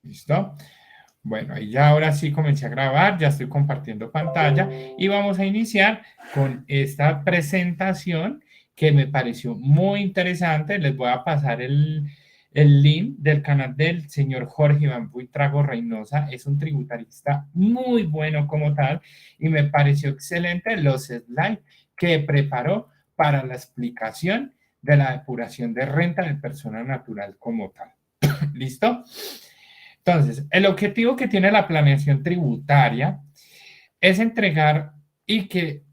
¿Listo? Bueno, ahí ya ahora sí comencé a grabar, ya estoy compartiendo pantalla y vamos a iniciar con esta presentación que me pareció muy interesante. Les voy a pasar el link del canal del señor Jorge Iván Buitrago Reynosa. Es un tributarista muy bueno como tal y me pareció excelente los slides que preparó para la explicación de la depuración de renta de persona natural como tal. ¿Listo? Entonces, el objetivo que tiene la planeación tributaria es entregar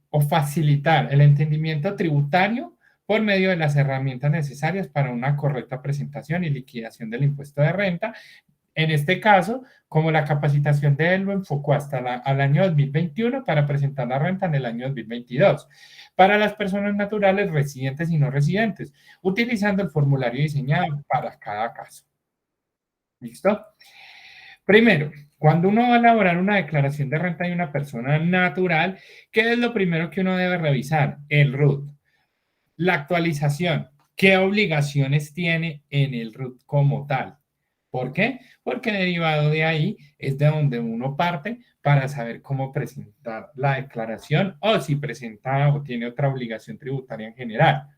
o facilitar el entendimiento tributario por medio de las herramientas necesarias para una correcta presentación y liquidación del impuesto de renta. En este caso, como la capacitación de él lo enfocó hasta al año 2021 para presentar la renta en el año 2022 para las personas naturales residentes y no residentes, utilizando el formulario diseñado para cada caso. ¿Listo? Primero, cuando uno va a elaborar una declaración de renta de una persona natural, ¿qué es lo primero que uno debe revisar? El RUT. La actualización. ¿Qué obligaciones tiene en el RUT como tal? ¿Por qué? Porque derivado de ahí es de donde uno parte para saber cómo presentar la declaración o si presenta o tiene otra obligación tributaria en general.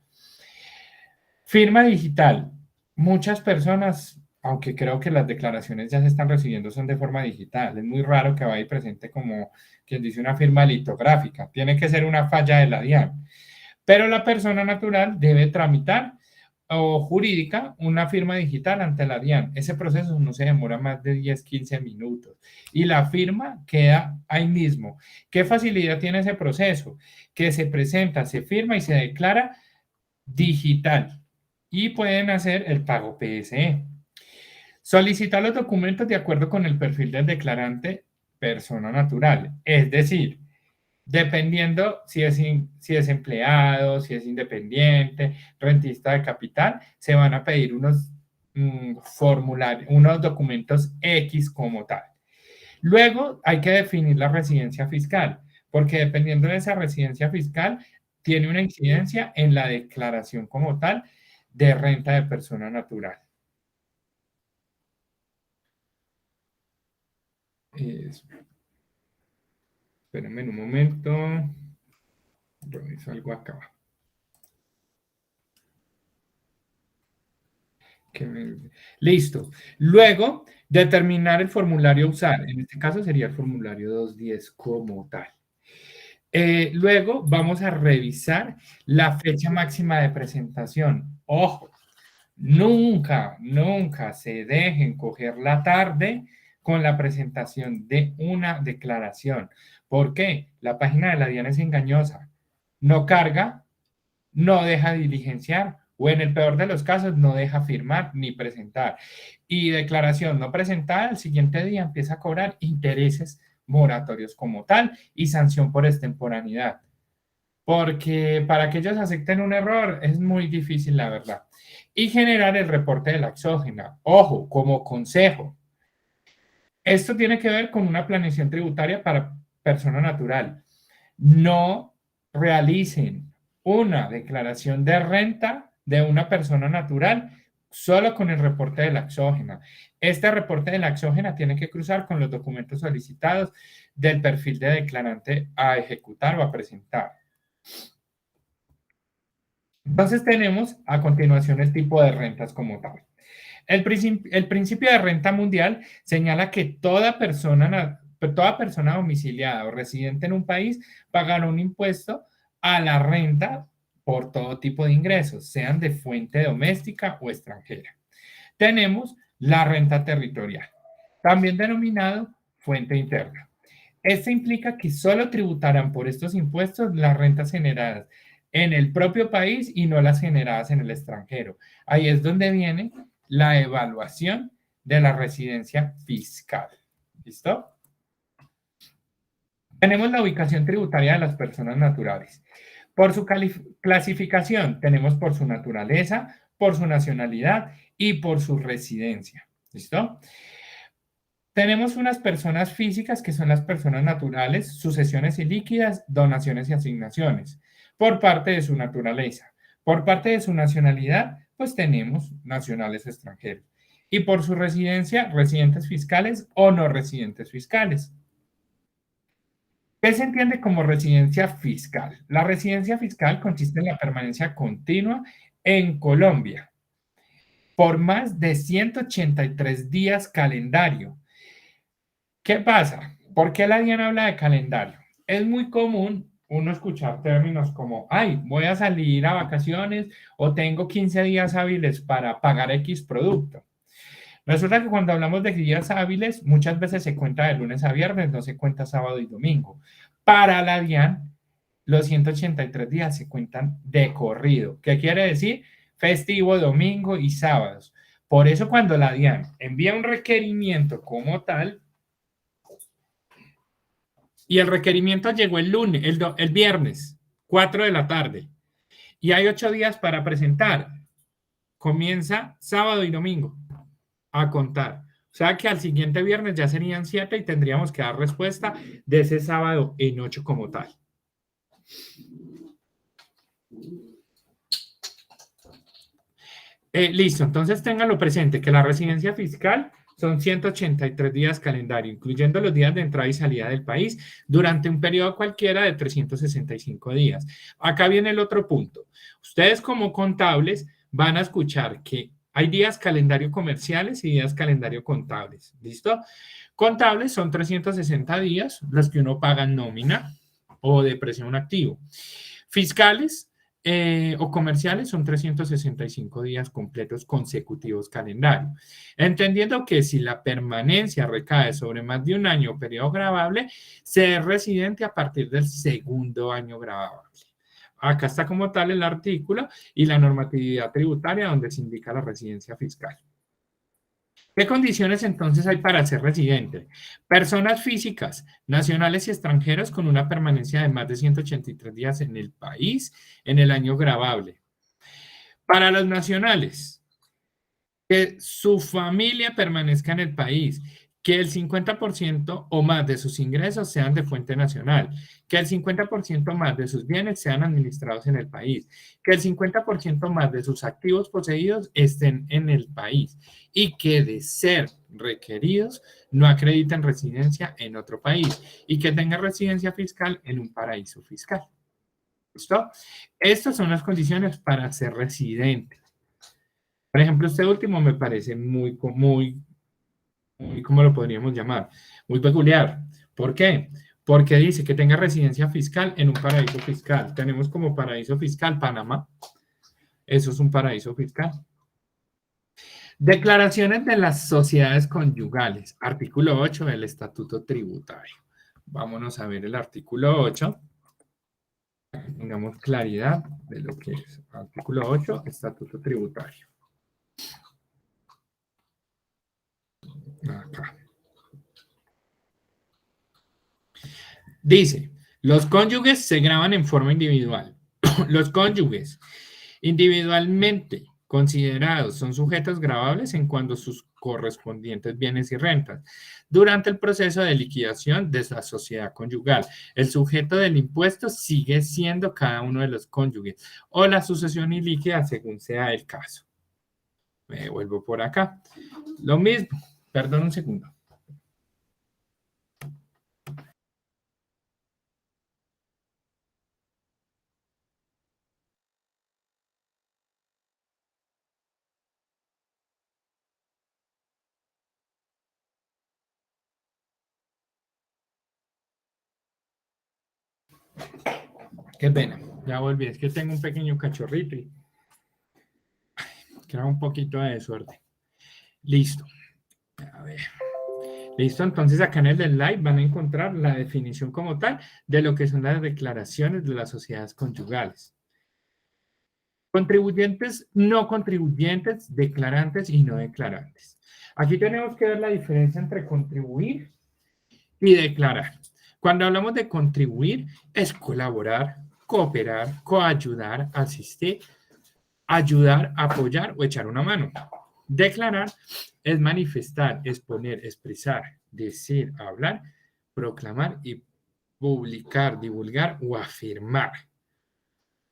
Firma digital. Muchas personas, aunque creo que las declaraciones ya se están recibiendo, son de forma digital. Es muy raro que vaya y presente como quien dice una firma litográfica. Tiene que ser una falla de la DIAN. Pero la persona natural debe tramitar o jurídica una firma digital ante la DIAN. Ese proceso no se demora más de 10, 15 minutos. Y la firma queda ahí mismo. ¿Qué facilidad tiene ese proceso? Que se presenta, se firma y se declara digital y pueden hacer el pago PSE. Solicitar los documentos de acuerdo con el perfil del declarante persona natural, es decir, dependiendo si es empleado, si es independiente, rentista de capital, se van a pedir unos formularios, unos documentos X como tal. Luego hay que definir la residencia fiscal, porque dependiendo de esa residencia fiscal, tiene una incidencia en la declaración como tal de renta de persona natural. Espérenme un momento. Reviso algo acá. Listo. Luego, determinar el formulario a usar. En este caso sería el formulario 210 como tal. Luego vamos a revisar la fecha máxima de presentación. Ojo, nunca se dejen coger la tarde con la presentación de una declaración. ¿Por qué? La página de la DIAN es engañosa. No carga, no deja diligenciar o en el peor de los casos no deja firmar ni presentar. Y declaración no presentada, el siguiente día empieza a cobrar intereses moratorios como tal y sanción por extemporaneidad. Porque para que ellos acepten un error es muy difícil, la verdad. Y generar el reporte de la exógena. Ojo, como consejo. Esto tiene que ver con una planeación tributaria para persona natural. No realicen una declaración de renta de una persona natural solo con el reporte de la exógena. Este reporte de la exógena tiene que cruzar con los documentos solicitados del perfil de declarante a ejecutar o a presentar. Entonces tenemos a continuación el tipo de rentas como tal. El principio de renta mundial señala que toda persona domiciliada o residente en un país pagará un impuesto a la renta por todo tipo de ingresos, sean de fuente doméstica o extranjera. Tenemos la renta territorial, también denominado fuente interna. Esto implica que solo tributarán por estos impuestos las rentas generadas en el propio país y no las generadas en el extranjero. Ahí es donde viene la evaluación de la residencia fiscal. ¿Listo? Tenemos la ubicación tributaria de las personas naturales. Por su clasificación, tenemos por su naturaleza, por su nacionalidad y por su residencia. ¿Listo? Tenemos unas personas físicas que son las personas naturales, sucesiones ilíquidas, donaciones y asignaciones, por parte de su naturaleza. Por parte de su nacionalidad, pues tenemos nacionales extranjeros. Y por su residencia, residentes fiscales o no residentes fiscales. ¿Qué se entiende como residencia fiscal? La residencia fiscal consiste en la permanencia continua en Colombia por más de 183 días calendario. ¿Qué pasa? ¿Por qué la DIAN habla de calendario? Es muy común uno escuchar términos como, ay, voy a salir a vacaciones o tengo 15 días hábiles para pagar X producto. Resulta que cuando hablamos de días hábiles, muchas veces se cuenta de lunes a viernes, no se cuenta sábado y domingo. Para la DIAN, los 183 días se cuentan de corrido. ¿Qué quiere decir? Festivo, domingo y sábados. Por eso cuando la DIAN envía un requerimiento como tal, y el requerimiento llegó el lunes, el viernes, 4 de la tarde, y hay 8 días para presentar, comienza sábado y domingo a contar. O sea que al siguiente viernes ya serían 7 y tendríamos que dar respuesta de ese sábado en 8 como tal. Listo, entonces ténganlo presente que la residencia fiscal son 183 días calendario, incluyendo los días de entrada y salida del país, durante un periodo cualquiera de 365 días. Acá viene el otro punto. Ustedes como contables van a escuchar que hay días calendario comerciales y días calendario contables. ¿Listo? Contables son 360 días, los que uno paga en nómina o de presión activo. Fiscales o comerciales son 365 días completos consecutivos calendario. Entendiendo que si la permanencia recae sobre más de un año o periodo gravable, se es residente a partir del segundo año gravable. Acá está como tal el artículo y la normatividad tributaria donde se indica la residencia fiscal. ¿Qué condiciones entonces hay para ser residente? Personas físicas, nacionales y extranjeros con una permanencia de más de 183 días en el país en el año gravable. Para los nacionales, que su familia permanezca en el país, que el 50% o más de sus ingresos sean de fuente nacional, que el 50% más de sus bienes sean administrados en el país, que el 50% más de sus activos poseídos estén en el país y que de ser requeridos no acrediten residencia en otro país y que tenga residencia fiscal en un paraíso fiscal. ¿Listo? Estas son las condiciones para ser residente. Por ejemplo, este último me parece muy, ¿cómo lo podríamos llamar? Muy peculiar. ¿Por qué? Porque dice que tenga residencia fiscal en un paraíso fiscal. Tenemos como paraíso fiscal Panamá. Eso es un paraíso fiscal. Declaraciones de las sociedades conyugales. Artículo 8 del Estatuto Tributario. Vámonos a ver el artículo 8. Tengamos claridad de lo que es. Artículo 8, Estatuto Tributario. Acá. Dice, los cónyuges se graban en forma individual. Los cónyuges individualmente considerados son sujetos gravables en cuanto a sus correspondientes bienes y rentas. Durante el proceso de liquidación de la sociedad conyugal, el sujeto del impuesto sigue siendo cada uno de los cónyuges o la sucesión ilíquida según sea el caso. Me vuelvo por acá. Lo mismo, perdón un segundo. Qué pena, ya volví, es que tengo un pequeño cachorrito y queda un poquito de suerte. Listo. A ver. Listo, entonces acá en el slide van a encontrar la definición como tal de lo que son las declaraciones de las sociedades conyugales. Contribuyentes, no contribuyentes, declarantes y no declarantes. Aquí tenemos que ver la diferencia entre contribuir y declarar. Cuando hablamos de contribuir, es colaborar, cooperar, coayudar, asistir, ayudar, apoyar o echar una mano. Declarar es manifestar, exponer, expresar, decir, hablar, proclamar y publicar, divulgar o afirmar.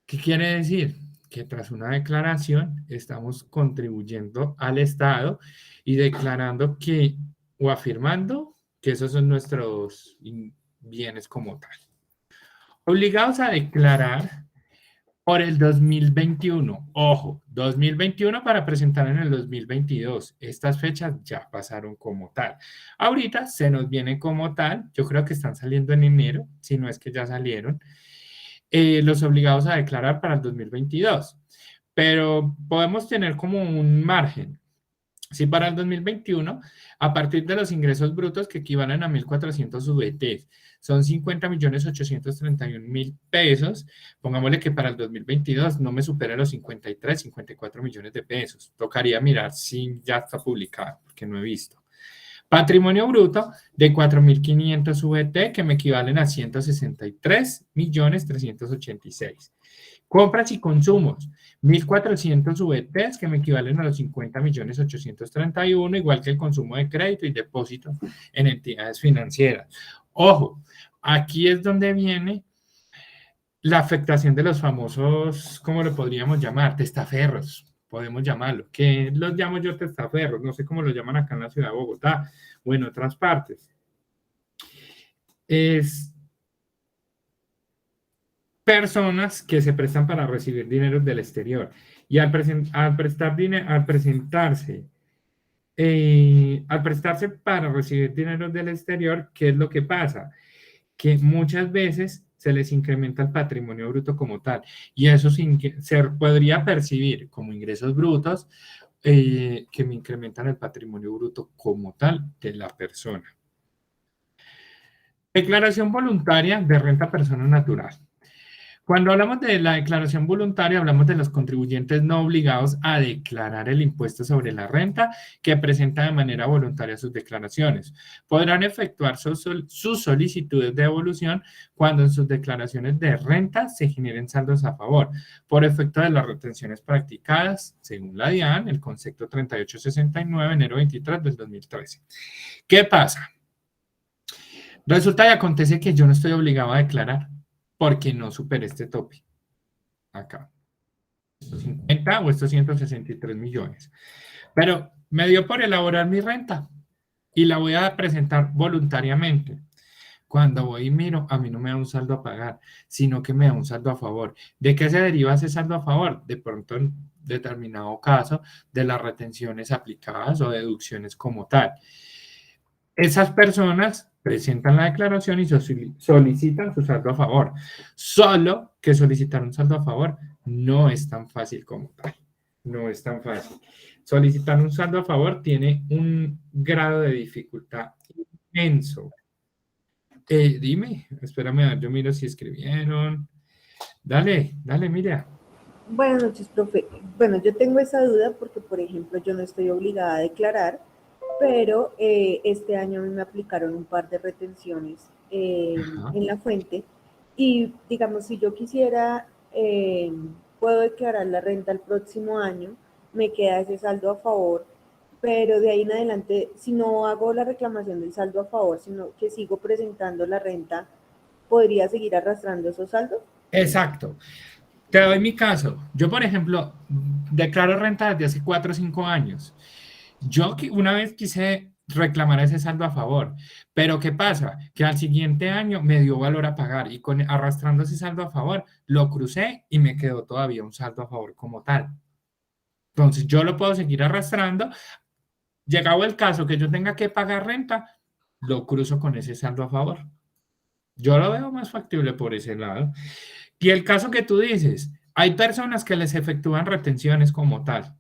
¿Qué quiere decir? que tras una declaración estamos contribuyendo al Estado y declarando que, o afirmando que esos son nuestros bienes como tal. Obligados a declarar por el 2021. Ojo, 2021 para presentar en el 2022. Estas fechas ya pasaron como tal. Ahorita se nos viene como tal. Yo creo que están saliendo en enero, si no es que ya salieron. Los obligados a declarar para el 2022. Pero podemos tener como un margen. Si para el 2021, a partir de los ingresos brutos que equivalen a 1.400 VT, son 50.831.000 pesos, pongámosle que para el 2022 no me supera los 53, 54 millones de pesos. Tocaría mirar si ya está publicado, porque no he visto. Patrimonio bruto de 4.500 VT, que me equivalen a 163.386.000. Compras y consumos, 1.400 VTs, que me equivalen a los 50.831.000, igual que el consumo de crédito y depósito en entidades financieras. Ojo, aquí es donde viene la afectación de los famosos, ¿cómo lo podríamos llamar? Testaferros, podemos llamarlo. ¿Qué los llamo yo testaferros? No sé cómo lo llaman acá en la ciudad de Bogotá o en otras partes. Es personas que se prestan para recibir dinero del exterior y al prestarse para recibir dinero del exterior, ¿qué es lo que pasa? Que muchas veces se les incrementa el patrimonio bruto como tal y eso se podría percibir como ingresos brutos que me incrementan el patrimonio bruto como tal de la persona. Declaración voluntaria de renta persona natural. Cuando hablamos de la declaración voluntaria, hablamos de los contribuyentes no obligados a declarar el impuesto sobre la renta que presentan de manera voluntaria sus declaraciones. Podrán efectuar sus solicitudes de devolución cuando en sus declaraciones de renta se generen saldos a favor, por efecto de las retenciones practicadas, según la DIAN, el concepto 3869, enero 23 del 2013. ¿Qué pasa? Resulta y acontece que yo no estoy obligado a declarar porque no superé este tope. Acá. Estos 50 o estos 163 millones. Pero me dio por elaborar mi renta y la voy a presentar voluntariamente. Cuando voy y miro, a mí no me da un saldo a pagar, sino que me da un saldo a favor. ¿De qué se deriva ese saldo a favor? De pronto, en determinado caso, de las retenciones aplicadas o deducciones como tal. Esas personas presentan la declaración y solicitan su saldo a favor. Solo que solicitar un saldo a favor no es tan fácil como tal. No es tan fácil. Solicitar un saldo a favor tiene un grado de dificultad inmenso. Dime, espérame, yo miro si escribieron. Dale, mira. Buenas noches, profe. Bueno, yo tengo esa duda porque, por ejemplo, yo no estoy obligada a declarar, pero este año a mí me aplicaron un par de retenciones en la fuente y, digamos, si yo quisiera, puedo declarar la renta el próximo año, me queda ese saldo a favor, pero de ahí en adelante, si no hago la reclamación del saldo a favor, sino que sigo presentando la renta, ¿podría seguir arrastrando esos saldos? Exacto. Te doy mi caso. Yo, por ejemplo, declaro renta desde hace 4 o 5 años. Yo una vez quise reclamar ese saldo a favor, pero ¿qué pasa? Que al siguiente año me dio valor a pagar y arrastrando ese saldo a favor, lo crucé y me quedó todavía un saldo a favor como tal. Entonces, yo lo puedo seguir arrastrando. Llegado el caso que yo tenga que pagar renta, lo cruzo con ese saldo a favor. Yo lo veo más factible por ese lado. Y el caso que tú dices, hay personas que les efectúan retenciones como tal,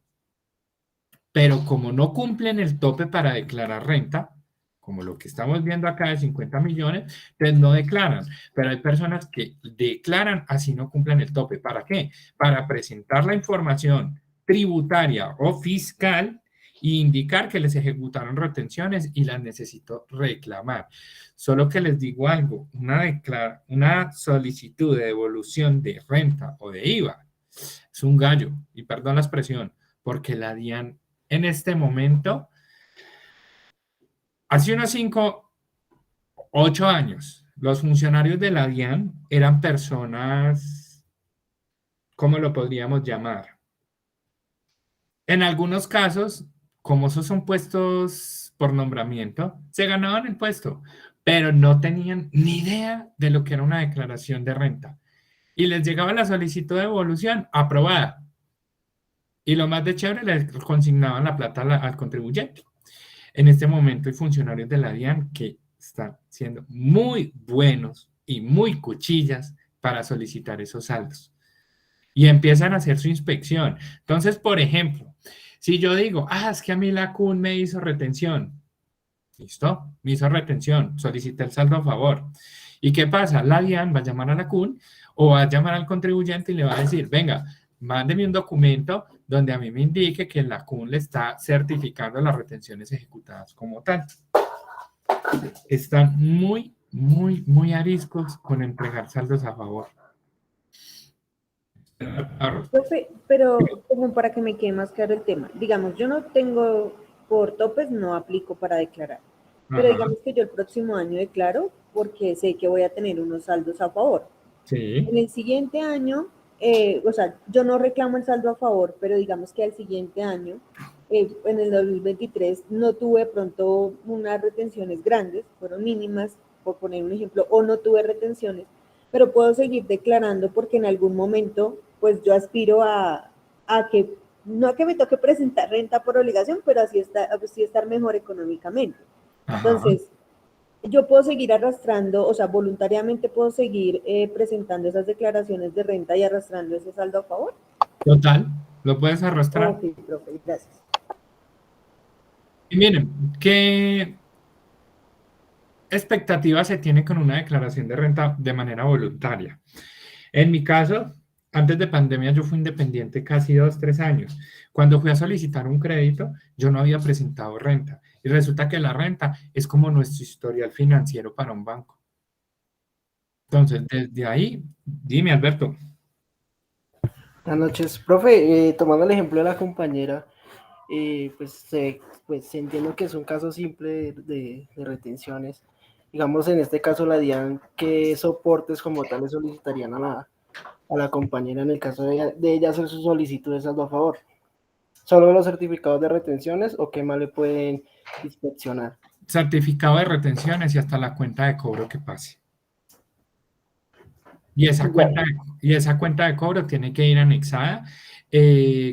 pero como no cumplen el tope para declarar renta, como lo que estamos viendo acá de 50 millones, entonces no declaran. Pero hay personas que declaran así no cumplen el tope. ¿Para qué? Para presentar la información tributaria o fiscal e indicar que les ejecutaron retenciones y las necesito reclamar. Solo que les digo algo, una solicitud de devolución de renta o de IVA es un gallo, y perdón la expresión, porque la DIAN en este momento, hace unos 5, 8 años, los funcionarios de la DIAN eran personas ¿cómo lo podríamos llamar? En algunos casos, como esos son puestos por nombramiento, se ganaban el puesto, pero no tenían ni idea de lo que era una declaración de renta. Y les llegaba la solicitud de devolución aprobada. Y lo más de chévere, les consignaban la plata al contribuyente. En este momento hay funcionarios de la DIAN que están siendo muy buenos y muy cuchillas para solicitar esos saldos. Y empiezan a hacer su inspección. Entonces, por ejemplo, si yo digo, es que a mí la CUN me hizo retención, listo, me hizo retención, solicité el saldo a favor. ¿Y qué pasa? La DIAN va a llamar a la CUN o va a llamar al contribuyente y le va a decir, venga, mándeme un documento donde a mí me indique que la CUN le está certificando las retenciones ejecutadas como tal. Están muy ariscos con entregar saldos a favor. Profe, pero como para que me quede más claro el tema, digamos, yo no tengo, por topes no aplico para declarar, pero Ajá, digamos que yo el próximo año declaro porque sé que voy a tener unos saldos a favor. sí. En el siguiente año, o sea, yo no reclamo el saldo a favor, pero digamos que al siguiente año, en el 2023, no tuve pronto unas retenciones grandes, fueron mínimas, por poner un ejemplo, o no tuve retenciones, pero puedo seguir declarando porque en algún momento, pues yo aspiro a que, no a que me toque presentar renta por obligación, pero así estar mejor económicamente. Ajá, Entonces, yo puedo seguir arrastrando, o sea, voluntariamente puedo seguir presentando esas declaraciones de renta y arrastrando ese saldo a favor. total, lo puedes arrastrar. Ok, profe, gracias. Y miren, ¿qué expectativa se tiene con una declaración de renta de manera voluntaria? En mi caso, antes de pandemia yo fui independiente casi 2, 3 años. Cuando fui a solicitar un crédito, yo no había presentado renta. Y resulta que la renta es como nuestro historial financiero para un banco. Entonces, desde ahí, dime, Alberto. Buenas noches, profe. Tomando el ejemplo de la compañera, pues entiendo que es un caso simple de retenciones. Digamos, en este caso, la DIAN, ¿qué soportes como tal le solicitarían a la compañera en el caso de ella hacer su solicitud de saldo a favor? ¿Solo los certificados de retenciones o qué más le pueden inspeccionar? Certificado de retenciones y hasta la cuenta de cobro que pase. Y Ya. esa cuenta de cobro tiene que ir anexada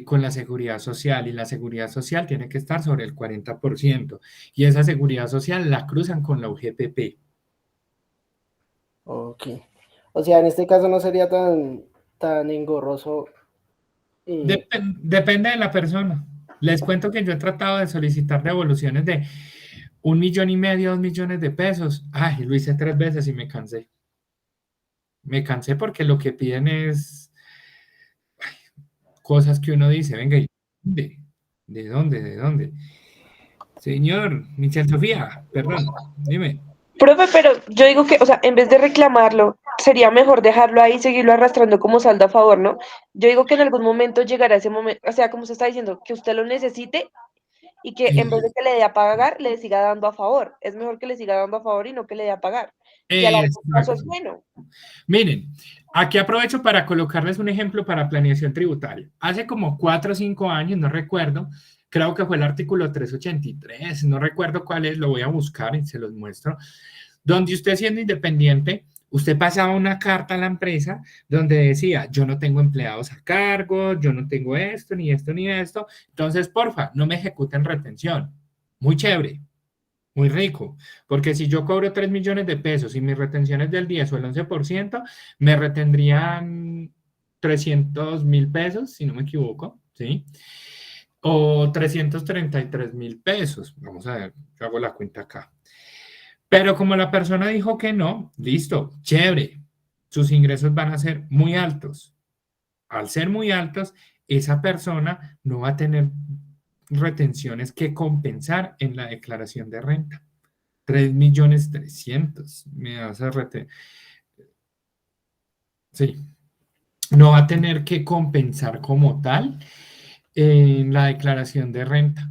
con la seguridad social y la seguridad social tiene que estar sobre el 40% y esa seguridad social la cruzan con la UGPP. Ok. O sea, en este caso no sería tan engorroso. Depende de la persona. Les cuento que yo he tratado de solicitar devoluciones de 1,5 millones, 2 millones de pesos. Ay, lo hice 3 veces y me cansé. Me cansé porque lo que piden es cosas que uno dice, venga, ¿y dónde? ¿De dónde? ¿De dónde? Señor, Michelle Sofía, perdón, dime. Profe, pero yo digo que, o sea, en vez de reclamarlo, sería mejor dejarlo ahí y seguirlo arrastrando como saldo a favor, ¿no? Yo digo que en algún momento llegará ese momento, o sea, como usted está diciendo, que usted lo necesite y que en vez de que le dé a pagar, le siga dando a favor. Es mejor que le siga dando a favor y no que le dé a pagar. Y a largo plazo es Exacto. bueno. Miren, aquí aprovecho para colocarles un ejemplo para planeación tributaria. Hace como 4 o 5 años, no recuerdo, creo que fue el artículo 383, no recuerdo cuál es, lo voy a buscar y se los muestro, donde usted siendo independiente, usted pasaba una carta a la empresa donde decía, yo no tengo empleados a cargo, yo no tengo esto, ni esto, ni esto, entonces, porfa, no me ejecuten retención. Muy chévere. Muy rico, porque si yo cobro 3 millones de pesos y mi retención es del 10 o el 11%, me retendrían 300.000 pesos, si no me equivoco, ¿sí? O 333.000 pesos. Vamos a ver, yo hago la cuenta acá. Pero como la persona dijo que no, listo, chévere, sus ingresos van a ser muy altos. Al ser muy altos, esa persona no va a tener retenciones que compensar en la declaración de renta. 3.300.000, me hace sí, no va a tener que compensar como tal en la declaración de renta.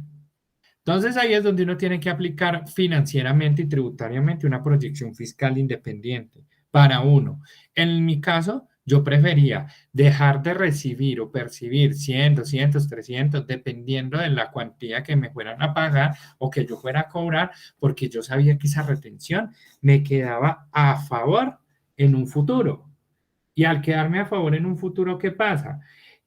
Entonces ahí es donde uno tiene que aplicar financieramente y tributariamente una proyección fiscal independiente para uno. En mi caso, Yo prefería dejar de recibir o percibir 100, 200, 300, dependiendo de la cuantía que me fueran a pagar o que yo fuera a cobrar, porque yo sabía que esa retención me quedaba a favor en un futuro. Y al quedarme a favor en un futuro, ¿qué pasa?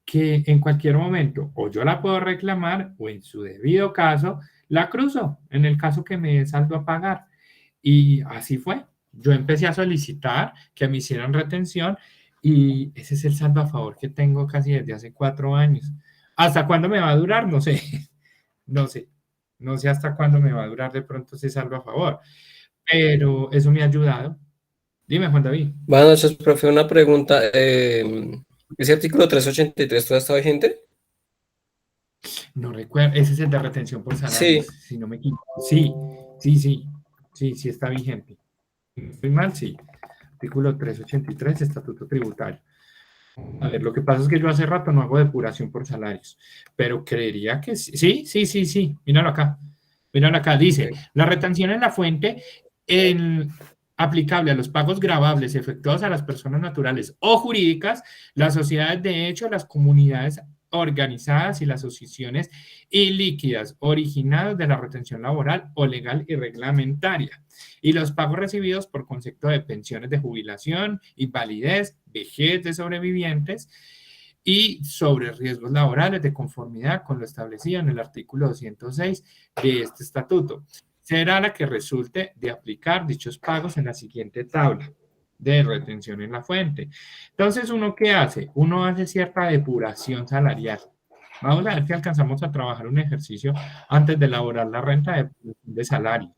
Que en cualquier momento o yo la puedo reclamar o en su debido caso la cruzo, en el caso que me saldo a pagar. Y así fue. Yo empecé a solicitar que me hicieran retención y ese es el saldo a favor que tengo casi desde hace 4 años. ¿Hasta cuándo me va a durar? No sé, no sé, no sé hasta cuándo me va a durar de pronto ese saldo a favor, pero eso me ha ayudado. Dime, Juan David. Buenas noches, profe. Una pregunta. ¿Ese artículo 383 todavía está vigente? No recuerdo, ese es el de retención por salarios, Sí. si no me equivoco. Sí, sí, sí, sí, sí está vigente. No estoy mal, sí. Artículo 383, Estatuto Tributario. A ver, lo que pasa es que yo hace rato no hago depuración por salarios, pero creería que sí. Sí, sí, sí, sí. Míralo acá. Míralo acá. Dice, Ok. la retención en la fuente aplicable a los pagos gravables efectuados a las personas naturales o jurídicas, las sociedades de hecho, las comunidades organizadas y las asociaciones ilíquidas originadas de la retención laboral o legal y reglamentaria, y los pagos recibidos por concepto de pensiones de jubilación, invalidez, vejez de sobrevivientes y sobre riesgos laborales de conformidad con lo establecido en el artículo 206 de este estatuto. Será la que resulte de aplicar dichos pagos en la siguiente tabla de retención en la fuente. Entonces, ¿uno qué hace? Uno hace cierta depuración salarial. Vamos a ver si alcanzamos a trabajar un ejercicio antes de elaborar la renta de salario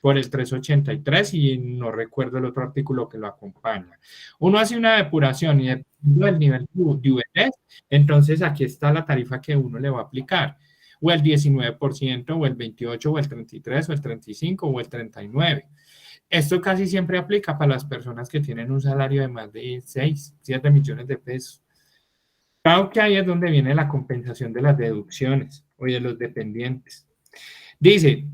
por el 383 y no recuerdo el otro artículo que lo acompaña. Uno hace una depuración y dependiendo del nivel de UES, entonces aquí está la tarifa que uno le va a aplicar, o el 19%, o el 28%, o el 33%, o el 35%, o el 39%. Esto casi siempre aplica para las personas que tienen un salario de más de 6, 7 millones de pesos. Claro que ahí es donde viene la compensación de las deducciones o de los dependientes. Dice,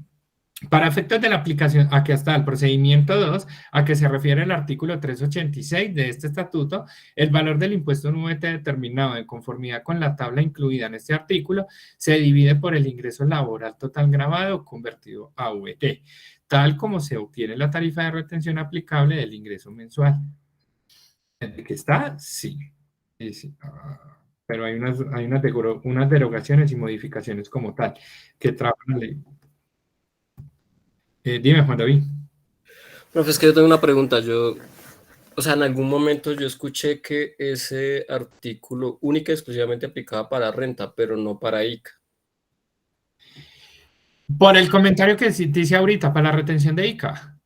para efectos de la aplicación, aquí está el procedimiento 2, a que se refiere el artículo 386 de este estatuto, el valor del impuesto en UVT determinado en conformidad con la tabla incluida en este artículo se divide por el ingreso laboral total gravado convertido a VT, tal como se obtiene la tarifa de retención aplicable del ingreso mensual. ¿De qué está? Sí. Sí, sí. Pero hay unas derogaciones y modificaciones como tal que trabajan la ley. Dime, Juan David. Profe, es que yo tengo una pregunta. O sea, en algún momento yo escuché que ese artículo única y exclusivamente aplicaba para renta, pero no para ICA. Por el comentario que dice ahorita, para la retención de ICA,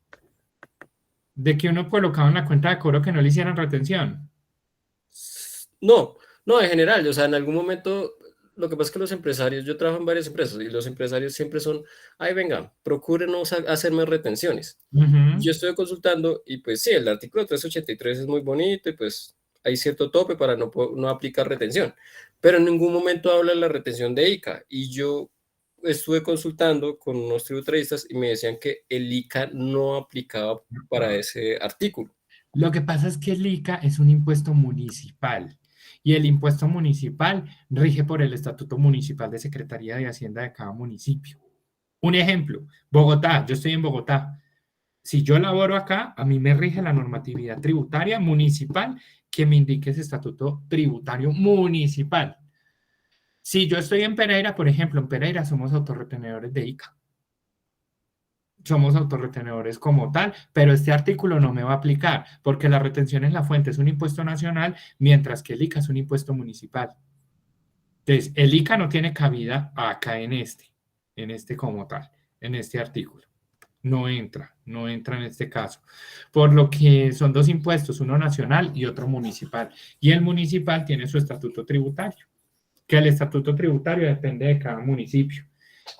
de que uno colocaba en la cuenta de cobro que no le hicieran retención. No, no, en general, o sea, en algún momento, lo que pasa es que los empresarios, yo trabajo en varias empresas y los empresarios siempre son, ay, venga, procúrenos hacerme retenciones. Yo estoy consultando y pues sí, el artículo 383 es muy bonito y pues hay cierto tope para no aplicar retención, pero en ningún momento habla de la retención de ICA y yo estuve consultando con unos tributaristas y me decían que el ICA no aplicaba para ese artículo. Lo que pasa es que el ICA es un impuesto municipal y el impuesto municipal rige por el Estatuto Municipal de Secretaría de Hacienda de cada municipio. Un ejemplo, Bogotá, yo estoy en Bogotá. Si yo laboro acá, a mí me rige la normatividad tributaria municipal que me indique ese estatuto tributario municipal. Si yo estoy en Pereira, por ejemplo, en Pereira somos autorretenedores de ICA. Somos autorretenedores como tal, pero este artículo no me va a aplicar porque la retención en la fuente es un impuesto nacional, mientras que el ICA es un impuesto municipal. Entonces, el ICA no tiene cabida acá en este como tal, en este artículo. No entra en este caso. Por lo que son dos impuestos, uno nacional y otro municipal. Y el municipal tiene su estatuto tributario, que el estatuto tributario depende de cada municipio.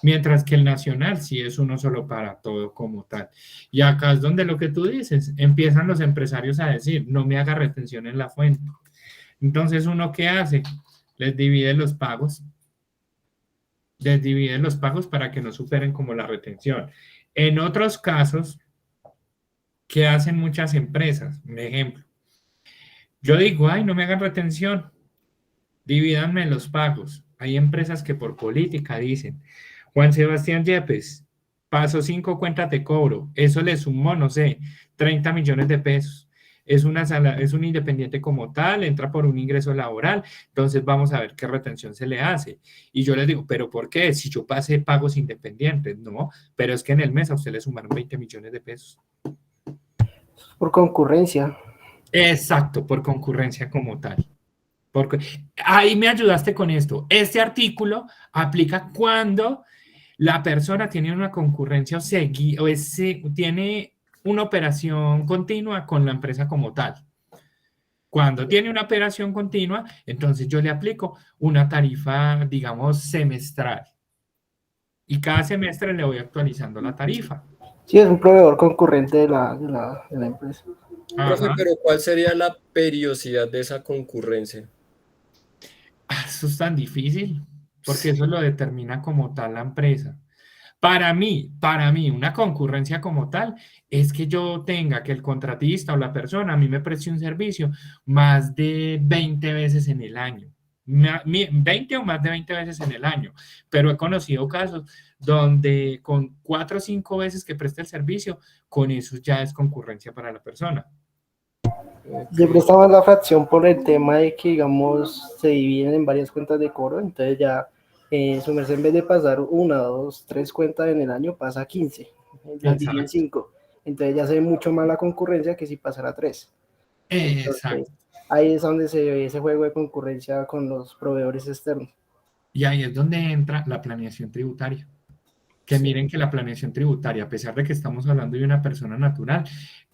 Mientras que el nacional sí es uno solo para todo como tal. Y acá es donde lo que tú dices, empiezan los empresarios a decir, no me haga retención en la fuente. Entonces, ¿uno qué hace? Les divide los pagos para que no superen como la retención. En otros casos, ¿qué hacen muchas empresas? Un ejemplo, Yo digo, ay, no me hagan retención, divídanme los pagos. Hay empresas que por política dicen, Juan Sebastián Yepes, paso 5 cuentas de cobro, eso le sumó, no sé, 30 millones de pesos. Es un independiente como tal, entra por un ingreso laboral, entonces vamos a ver qué retención se le hace. Y yo les digo, ¿pero por qué? Si yo pasé pagos independientes, no, pero es que en el mes a usted le sumaron 20 millones de pesos. Por concurrencia. Exacto, por concurrencia como tal. Porque ahí me ayudaste con esto. Este artículo aplica cuando la persona tiene una concurrencia tiene una operación continua con la empresa como tal. Cuando tiene una operación continua, entonces yo le aplico una tarifa, digamos, semestral. Y cada semestre le voy actualizando la tarifa. Sí, es un proveedor concurrente de la empresa. Profe, Ajá. pero ¿cuál sería la periodicidad de esa concurrencia? Eso es tan difícil, porque eso lo determina como tal la empresa. Para mí, una concurrencia como tal es que yo tenga que el contratista o la persona a mí me preste un servicio más de 20 veces en el año. 20 o más de 20 veces en el año. Pero he conocido casos donde con 4 o 5 veces que preste el servicio, con eso ya es concurrencia para la persona. Yo Ok. prestaba la fracción por el tema de que, digamos, se dividen en varias cuentas de cobro, entonces ya su merced en vez de pasar 1, 2, 3 cuentas en el año, pasa 15, las dividen en Exacto. 5, entonces ya se ve mucho más la concurrencia que si pasara 3. Entonces, Exacto. ahí es donde se ve ese juego de concurrencia con los proveedores externos. Y ahí es donde entra la planeación tributaria. Que Sí. miren que la planeación tributaria, a pesar de que estamos hablando de una persona natural,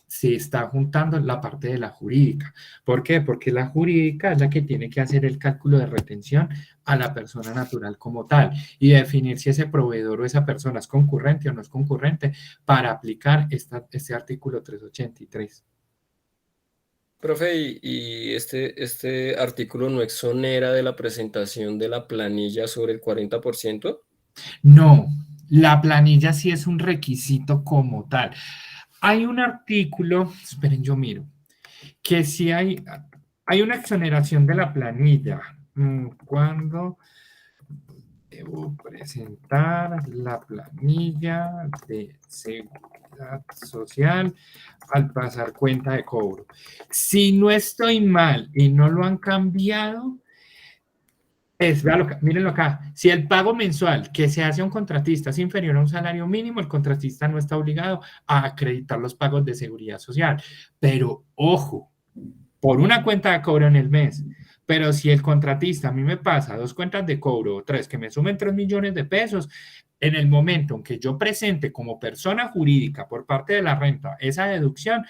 se está juntando la parte de la jurídica. ¿Por qué? Porque la jurídica es la que tiene que hacer el cálculo de retención a la persona natural como tal y definir si ese proveedor o esa persona es concurrente o no es concurrente para aplicar este artículo 383. Profe, y este artículo no exonera de la presentación de la planilla sobre el 40%. No, la planilla sí es un requisito como tal. Hay un artículo, esperen, yo miro, que si hay una exoneración de la planilla. ¿Cuándo debo presentar la planilla de seguridad social al pasar cuenta de cobro? Si no estoy mal y no lo han cambiado, mírenlo acá, si el pago mensual que se hace a un contratista es inferior a un salario mínimo, el contratista no está obligado a acreditar los pagos de seguridad social. Pero ojo, por una cuenta de cobro en el mes. Pero si el contratista a mí me pasa 2 cuentas de cobro o 3 que me sumen 3 millones de pesos, en el momento en que yo presente como persona jurídica por parte de la renta esa deducción,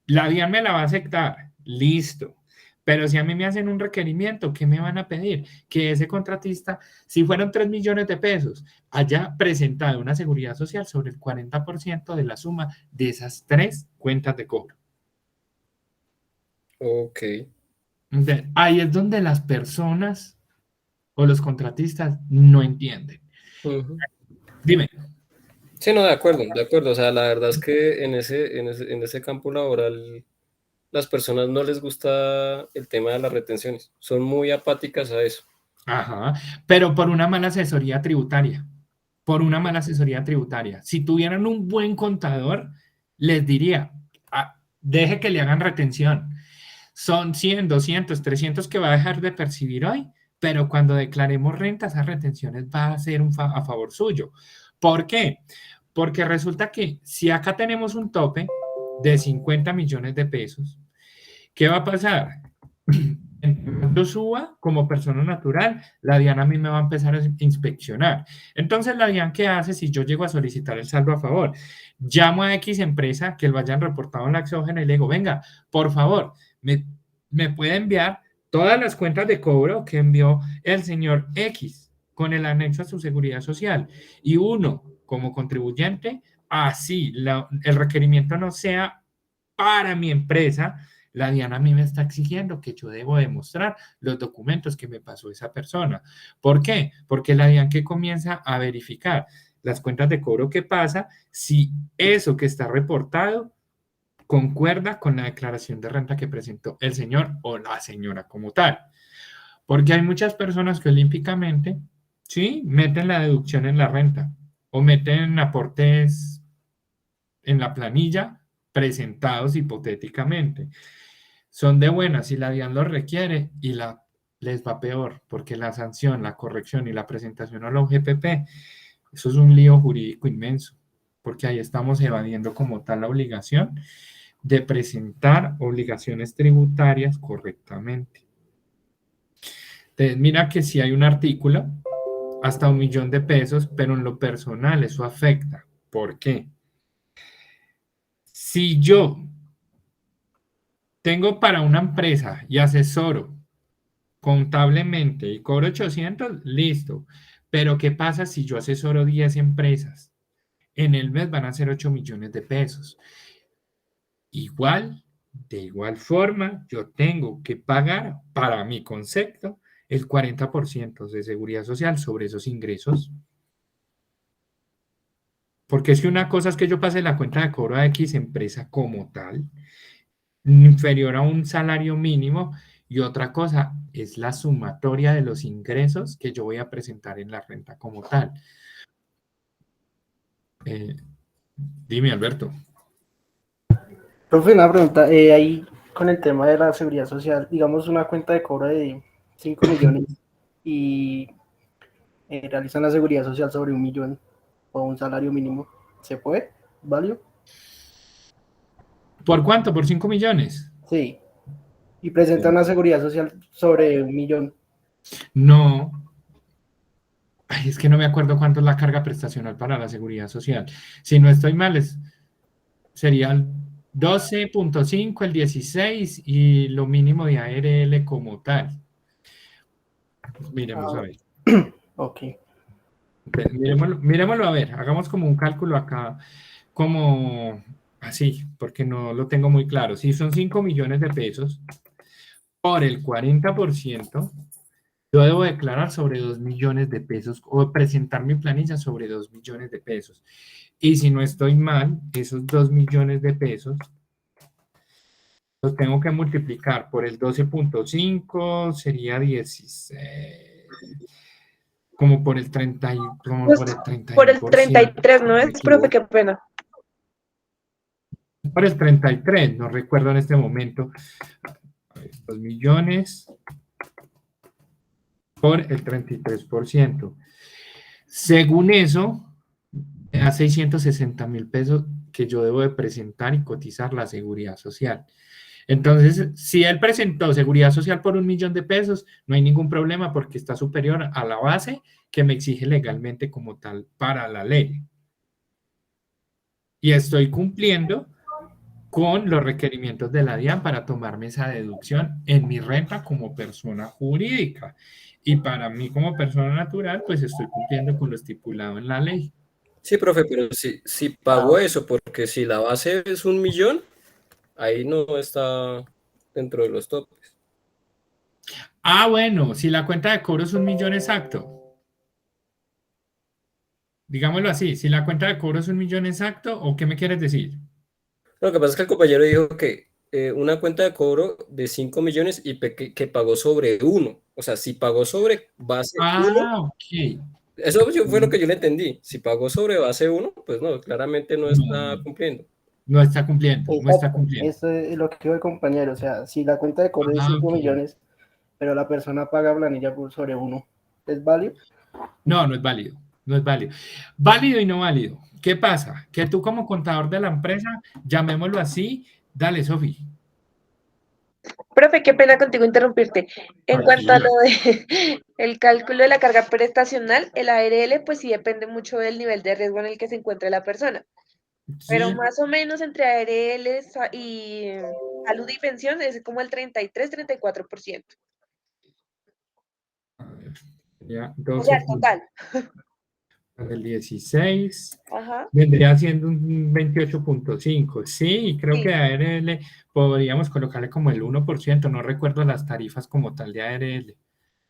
la DIAN me la va a aceptar. Listo. Pero si a mí me hacen un requerimiento, ¿qué me van a pedir? Que ese contratista, si fueron 3 millones de pesos, haya presentado una seguridad social sobre el 40% de la suma de esas 3 cuentas de cobro. Ok. Ahí es donde las personas o los contratistas no entienden. Ujú. Dime. Sí, no, de acuerdo, de acuerdo. O sea, la verdad es que en ese campo laboral las personas no les gusta el tema de las retenciones. Son muy apáticas a eso. Ajá, pero por una mala asesoría tributaria. Por una mala asesoría tributaria. Si tuvieran un buen contador, les diría, deje que le hagan retención. Son 100, 200, 300 que va a dejar de percibir hoy, pero cuando declaremos renta, esas retenciones va a ser a favor suyo. ¿Por qué? Porque resulta que si acá tenemos un tope de 50 millones de pesos, ¿qué va a pasar? Cuando suba como persona natural, la DIAN a mí me va a empezar a inspeccionar. Entonces, la DIAN, ¿qué hace si yo llego a solicitar el saldo a favor? Llamo a X empresa que lo hayan reportado en la exógena y le digo, venga, por favor, me puede enviar todas las cuentas de cobro que envió el señor X con el anexo a su seguridad social. Y uno, como contribuyente, así el requerimiento no sea para mi empresa, la DIAN a mí me está exigiendo que yo debo demostrar los documentos que me pasó esa persona. ¿Por qué? Porque la DIAN que comienza a verificar las cuentas de cobro que pasa, si eso que está reportado concuerda con la declaración de renta que presentó el señor o la señora como tal. Porque hay muchas personas que olímpicamente, sí, meten la deducción en la renta o meten aportes en la planilla presentados hipotéticamente. Son de buenas si la DIAN lo requiere y les va peor, porque la sanción, la corrección y la presentación a la UGPP, eso es un lío jurídico inmenso, porque ahí estamos evadiendo como tal la obligación de presentar obligaciones tributarias correctamente. Entonces, mira que si hay un artículo hasta 1.000.000 de pesos, pero en lo personal eso afecta. ¿Por qué? Si yo tengo para una empresa y asesoro contablemente y cobro 800, listo. Pero ¿qué pasa si yo asesoro 10 empresas? En el mes van a ser 8 millones de pesos. Igual, de igual forma, yo tengo que pagar, para mi concepto, el 40% de seguridad social sobre esos ingresos. Porque es que una cosa es que yo pase la cuenta de cobro a X empresa como tal, inferior a un salario mínimo, y otra cosa es la sumatoria de los ingresos que yo voy a presentar en la renta como tal. Dime, Alberto. Profe, una pregunta, ahí con el tema de la seguridad social, digamos una cuenta de cobro de 5 millones y realizan la seguridad social sobre 1 millón o un salario mínimo, ¿se puede? ¿Válido? ¿Por cuánto? ¿Por 5 millones? Sí. Y presentan una seguridad social sobre 1 millón. No. Ay, es que no me acuerdo cuánto es la carga prestacional para la seguridad social. Si no estoy mal, sería el 12.5, el 16 y lo mínimo de ARL como tal. Miremos a ver. Ok. Miremoslo a ver, hagamos como un cálculo acá, como así, porque no lo tengo muy claro. Si son 5 millones de pesos, por el 40%, yo debo declarar sobre 2 millones de pesos o presentar mi planilla sobre 2 millones de pesos. Y si no estoy mal, esos 2 millones de pesos los tengo que multiplicar por el 12.5, sería 16, como por el 30, como Pues, por el por el 31%. 33, ¿no Me es, profe? equivoco. Qué pena. Por el 33, no recuerdo en este momento. 2 millones por el 33%. Según eso, me da 660.000 pesos que yo debo de presentar y cotizar la seguridad social. Entonces, si él presentó seguridad social por 1 millón de pesos, no hay ningún problema porque está superior a la base que me exige legalmente como tal para la ley. Y estoy cumpliendo con los requerimientos de la DIAN para tomarme esa deducción en mi renta como persona jurídica. Y para mí como persona natural, pues estoy cumpliendo con lo estipulado en la ley. Sí, profe, pero si pago eso, porque si la base es 1 millón, ahí no está dentro de los topes. Ah, bueno, si la cuenta de cobro es 1 millón exacto. Digámoslo así, si la cuenta de cobro es 1 millón exacto, ¿o qué me quieres decir? Lo que pasa es que el compañero dijo que una cuenta de cobro de 5 millones y que pagó sobre 1. O sea, si pagó sobre base 1, Ah, ok. eso fue lo que yo le entendí. Si pagó sobre base 1, pues no, claramente no está No, cumpliendo. no está cumpliendo, no está Exacto, cumpliendo. eso es lo que dijo el compañero, o sea, si la cuenta de cobro es de Ah, 5 ok. millones, pero la persona paga planilla por sobre 1, ¿es válido? No, no es válido, no es válido. Válido y no válido. ¿Qué pasa? Que tú como contador de la empresa, llamémoslo así, dale, Sofi. Profe, qué pena contigo interrumpirte. En cuanto a Tranquila. lo de el cálculo de la carga prestacional, el ARL pues sí depende mucho del nivel de riesgo en el que se encuentre la persona, pero Sí. más o menos entre ARL y salud y pensión es como el 33-34%. A ver, ya O sea, 12 el total. el 16 Ajá, vendría siendo un 28.5. Sí, y creo sí. que ARL podríamos colocarle como el 1%. No recuerdo las tarifas como tal de ARL,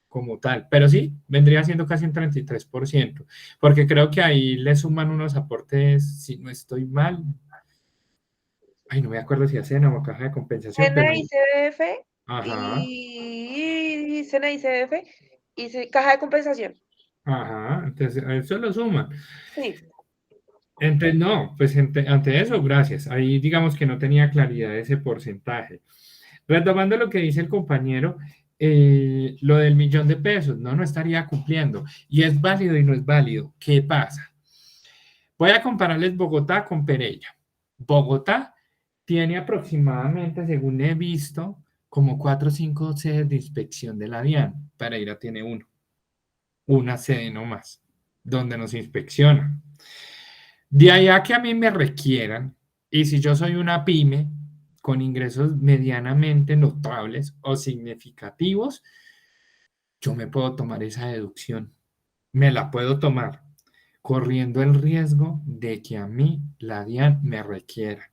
como tal, pero sí, vendría siendo casi un 33%, porque creo que ahí le suman unos aportes, si no estoy mal, Ay, no me acuerdo si hacen o caja de compensación, pero Sena y CBF ajá, y Sena y CBF y caja de compensación. ajá, entonces a eso lo suman. Sí. Entonces, no, pues ante eso, gracias. Ahí digamos que no tenía claridad de ese porcentaje. Retomando lo que dice el compañero, lo del 1.000.000 de pesos, no estaría cumpliendo. Y es válido y no es válido. ¿Qué pasa? Voy a compararles Bogotá con Pereira. Bogotá tiene aproximadamente, según he visto, como 4 o 5 sedes de inspección de la DIAN. Pereira tiene una sede nomás, donde nos inspeccionan. De allá que a mí me requieran, y si yo soy una pyme con ingresos medianamente notables o significativos, yo me puedo tomar esa deducción. Me la puedo tomar corriendo el riesgo de que a mí la DIAN me requiera.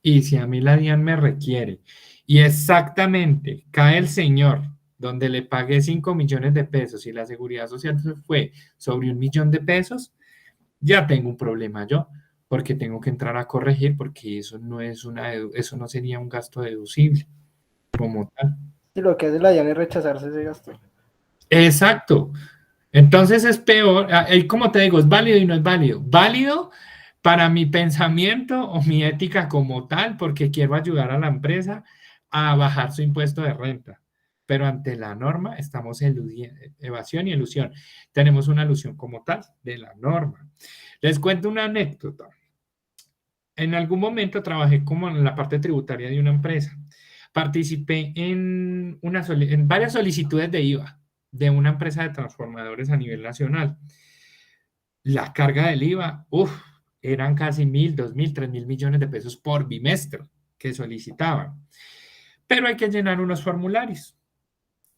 Y si a mí la DIAN me requiere y exactamente cae el señor donde le pagué 5 millones de pesos y la seguridad social se fue sobre 1.000.000 de pesos, ya tengo un problema yo, porque tengo que entrar a corregir porque eso no es eso no sería un gasto deducible como tal. Y lo que hace la DIAN es rechazarse ese gasto. Exacto. Entonces es peor, como te digo, es válido y no es válido. Válido para mi pensamiento o mi ética como tal, porque quiero ayudar a la empresa a bajar su impuesto de renta. Pero ante la norma estamos eludiendo, evasión y elusión. Tenemos una alusión como tal de la norma. Les cuento una anécdota. En algún momento trabajé como en la parte tributaria de una empresa. Participé en varias solicitudes de IVA de una empresa de transformadores a nivel nacional. La carga del IVA, eran casi 1.000, 2.000, 3.000 millones de pesos por bimestre que solicitaban. Pero hay que llenar unos formularios,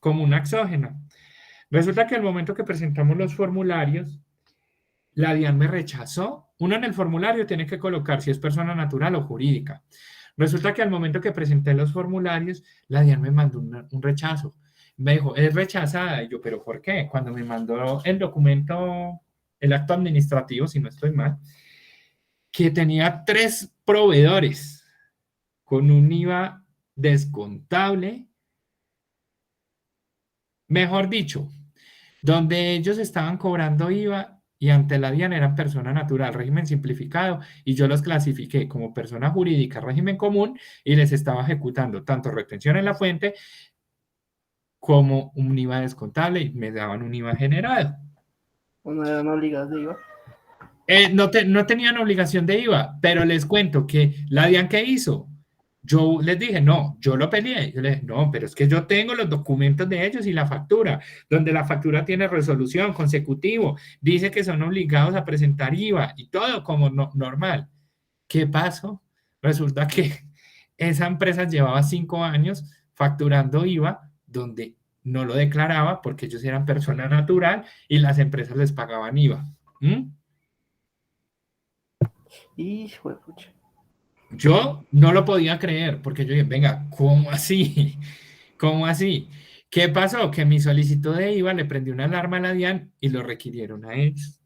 como una exógena. Resulta que al momento que presentamos los formularios, la DIAN me rechazó. Uno en el formulario tiene que colocar si es persona natural o jurídica. Resulta que al momento que presenté los formularios, la DIAN me mandó un rechazo. Me dijo, es rechazada. Y yo, ¿pero por qué? Cuando me mandó el documento, el acto administrativo, si no estoy mal, que tenía 3 proveedores con un IVA descontable, mejor dicho, donde ellos estaban cobrando IVA y ante la DIAN eran persona natural, régimen simplificado, y yo los clasifiqué como persona jurídica, régimen común, y les estaba ejecutando tanto retención en la fuente como un IVA descontable y me daban un IVA generado. ¿No eran obligados de IVA? No tenían obligación de IVA, pero les cuento que la DIAN, ¿qué hizo? Yo les dije, no, yo lo peleé. Yo les dije, no, pero es que yo tengo los documentos de ellos y la factura, donde la factura tiene resolución, consecutivo, dice que son obligados a presentar IVA y todo como normal. ¿Qué pasó? Resulta que esa empresa llevaba 5 años facturando IVA donde no lo declaraba porque ellos eran persona natural y las empresas les pagaban IVA. Hijo de pucha. Yo no lo podía creer porque yo dije, venga, ¿cómo así? ¿Cómo así? ¿Qué pasó? Que mi solicitud de IVA le prendió una alarma a la DIAN y lo requirieron a ellos.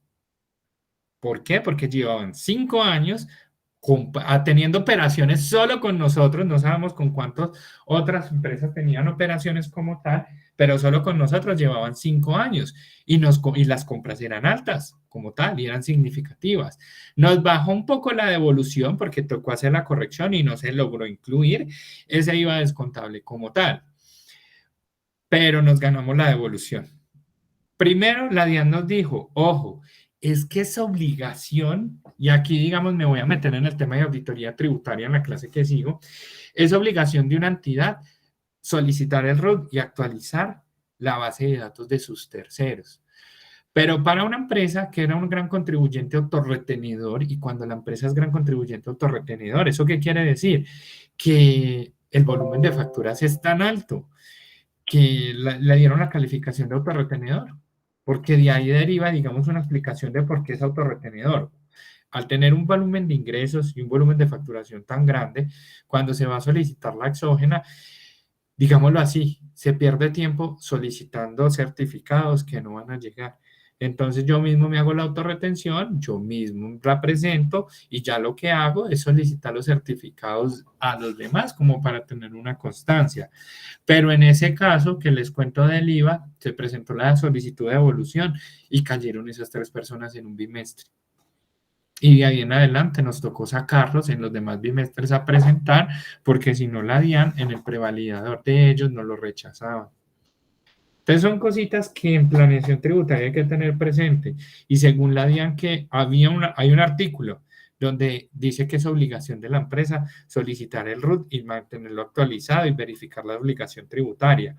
¿Por qué? Porque llevaban 5 años teniendo operaciones solo con nosotros, no sabemos con cuántas otras empresas tenían operaciones como tal, pero solo con nosotros llevaban 5 años y las compras eran altas como tal y eran significativas. Nos bajó un poco la devolución porque tocó hacer la corrección y no se logró incluir ese IVA descontable como tal, pero nos ganamos la devolución. Primero, la DIAN nos dijo, ojo, es que es obligación, y aquí digamos me voy a meter en el tema de auditoría tributaria en la clase que sigo, es obligación de una entidad solicitar el RUT y actualizar la base de datos de sus terceros. Pero para una empresa que era un gran contribuyente autorretenedor, y cuando la empresa es gran contribuyente autorretenedor, ¿eso qué quiere decir? Que el volumen de facturas es tan alto que le dieron la calificación de autorretenedor, porque de ahí deriva, digamos, una explicación de por qué es autorretenedor. Al tener un volumen de ingresos y un volumen de facturación tan grande, cuando se va a solicitar la exógena, digámoslo así, se pierde tiempo solicitando certificados que no van a llegar. Entonces yo mismo me hago la autorretención, yo mismo la presento y ya lo que hago es solicitar los certificados a los demás como para tener una constancia. Pero en ese caso que les cuento del IVA, se presentó la solicitud de devolución y cayeron esas 3 personas en un bimestre. Y de ahí en adelante nos tocó sacarlos en los demás bimestres a presentar, porque si no la DIAN en el prevalidador de ellos no lo rechazaban. Entonces son cositas que en planeación tributaria hay que tener presente. Y según la DIAN que hay un artículo donde dice que es obligación de la empresa solicitar el RUT y mantenerlo actualizado y verificar la obligación tributaria.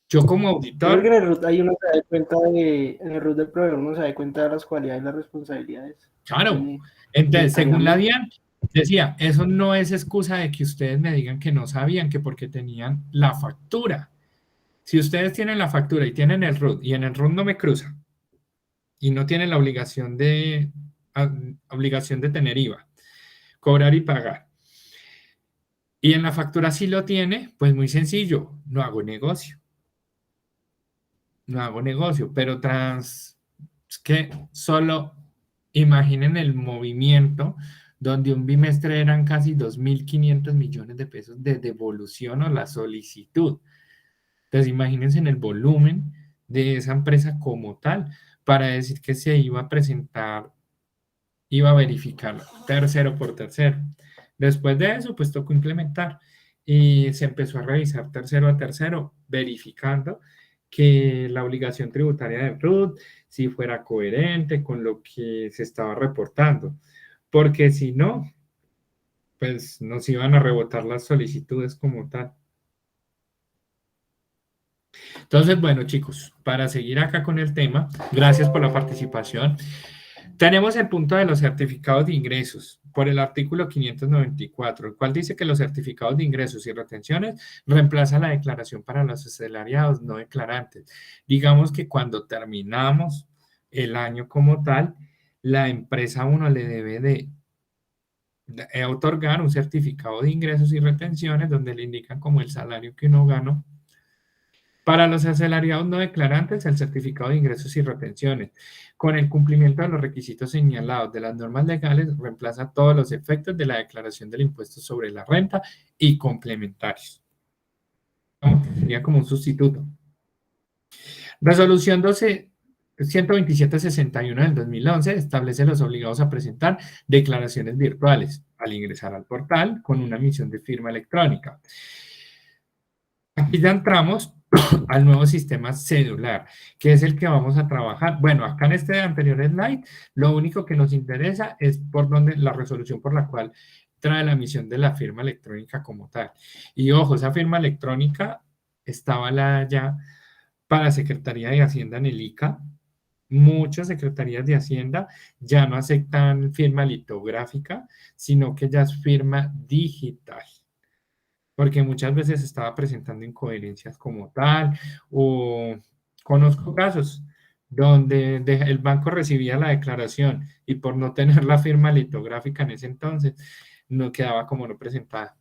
Yo como auditor... Creo que en el RUT hay uno se da cuenta en el RUT del proveedor uno se da cuenta de las cualidades y las responsabilidades. Claro. Entonces, según la DIAN, decía, eso no es excusa de que ustedes me digan que no sabían, que porque tenían la factura. Si ustedes tienen la factura y tienen el RUT y en el RUT no me cruza y no tienen la obligación de tener IVA, cobrar y pagar, y en la factura sí lo tiene, pues muy sencillo, no hago negocio. No hago negocio, pero es que solo imaginen el movimiento donde un bimestre eran casi 2.500 millones de pesos de devolución o la solicitud. Entonces, imagínense en el volumen de esa empresa como tal, para decir que se iba a presentar, iba a verificar tercero por tercero. Después de eso, pues tocó implementar y se empezó a revisar tercero a tercero, verificando que la obligación tributaria del RUT si fuera coherente con lo que se estaba reportando, porque si no, pues nos iban a rebotar las solicitudes como tal. Entonces, bueno, chicos, para seguir acá con el tema, gracias por la participación. Tenemos el punto de los certificados de ingresos por el artículo 594, el cual dice que los certificados de ingresos y retenciones reemplazan la declaración para los asalariados no declarantes. Digamos que cuando terminamos el año como tal, la empresa a uno le debe de otorgar un certificado de ingresos y retenciones donde le indican como el salario que uno ganó. Para los asalariados no declarantes, el certificado de ingresos y retenciones, con el cumplimiento de los requisitos señalados de las normas legales, reemplaza todos los efectos de la declaración del impuesto sobre la renta y complementarios. Sería como un sustituto. Resolución 12761 del 2011 establece los obligados a presentar declaraciones virtuales al ingresar al portal con una emisión de firma electrónica. Aquí ya entramos al nuevo sistema cedular, que es el que vamos a trabajar. Bueno, acá en este anterior slide, lo único que nos interesa es por dónde la resolución por la cual trae la emisión de la firma electrónica como tal. Y ojo, esa firma electrónica estaba ya para Secretaría de Hacienda en el ICA. Muchas secretarías de Hacienda ya no aceptan firma litográfica, sino que ya es firma digital, porque muchas veces estaba presentando incoherencias como tal, o conozco casos donde el banco recibía la declaración y por no tener la firma litográfica en ese entonces, no quedaba como no presentada.